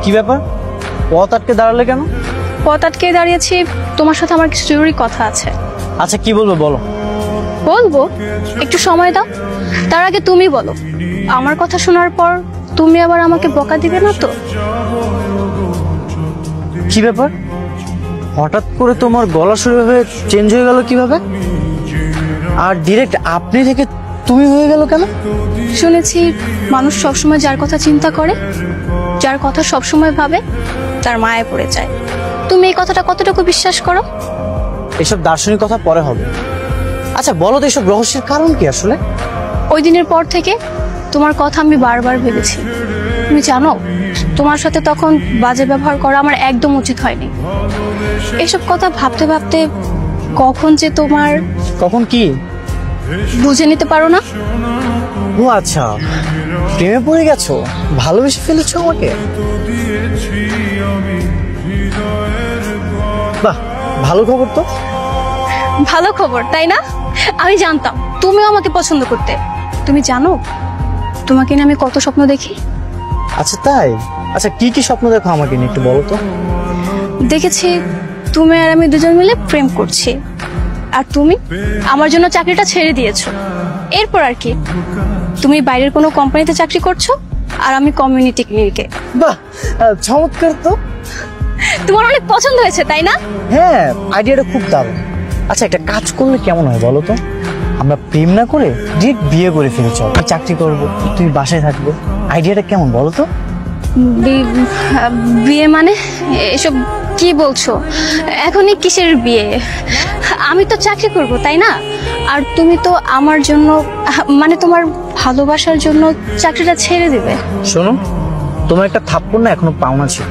কি ব্যাপার, পথ আটকে দাঁড়ালে কেন? পথ আটকে দাঁড়িয়েছি, তোমার সাথে আমার কিছু জরুরি কথা আছে। আচ্ছা কি বলবো বলো। বলবো, একটু সময় দাও। তার আগে তুমি বলো, আমার কথা শোনার পর তুমি আবার আমাকে বকা দিবে না তো? কি ব্যাপার, হঠাৎ করে তোমার গলা সুর হয়ে চেঞ্জ হয়ে গেল কিভাবে? আর ডিরেক্ট আপনি থেকে তুমি হয়ে গেল কেন? শুনেছি মানুষ সবসময় যার কথা চিন্তা করে, যার কথা সবসময় ভাবে, তার মায়ে পড়ে যায়। তুমি এই কথাটা কতটুকু বিশ্বাস করো? এসব দার্শনিক কথা পরে হবে। আচ্ছা বলো তো, এসব রহস্যের কারণ কি আসলে? ওই দিনের পর থেকে তোমার কথা আমি বারবার ভেবেছি। তুমি জানো, তোমার সাথে তখন বাজে ব্যবহার করা আমার একদম উচিত হয়নি। এসব কথা ভাবতে ভাবতে কখন যে তোমার কখন কি বুঝে নিতে পারো না। ও আচ্ছা, প্রেমে পড়ে গেছো, ভালোবেসে ফেলেছো আমাকে। বাহ, ভালো খবর তো। ভালো খবর তাই না? আমি জানতাম তুমিও আমাকে পছন্দ করতে। তুমি জানো, তোমাকে নিয়ে আমি কত স্বপ্ন দেখি। আচ্ছা তাই? আচ্ছা কি কি স্বপ্ন দেখো আমাকে নিয়ে একটু বলো তো। দেখেছি তুমি আর আমি দুজন মিলে প্রেম করছি, আর তুমি আমার জন্য চাকরিটা ছেড়ে দিয়েছো। এরপর আর কি, তুমি বাইরের কোনো কোম্পানিতে চাকরি করছো, আর আমি কমিউনিটি ক্লিনিকে। বাহ, চমৎকার তো। তোমার অনেক পছন্দ হয়েছে তাই না? হ্যাঁ, আইডিয়াটা খুব দারুণ। আচ্ছা একটা কাজ করলে কেমন হয় বলো তো, আমরা প্রেম না করে ডিরেক্ট বিয়ে করে ফেলে চল। আমি চাকরি করবো, তুমি বাসায় থাকবো। আইডিয়াটা কেমন বলো তো? বিয়ে মানে এসব কি বলছো? এখনই কিসের বিয়ে? আমি তো চাকরি করব তাই না? আর তুমি তো আমার জন্য, মানে তোমার ভালোবাসার জন্য চাকরিটা ছেড়ে দিবে। শোনো, তোমার একটা থাপ্পড় না এখনো পাওনা ছিল।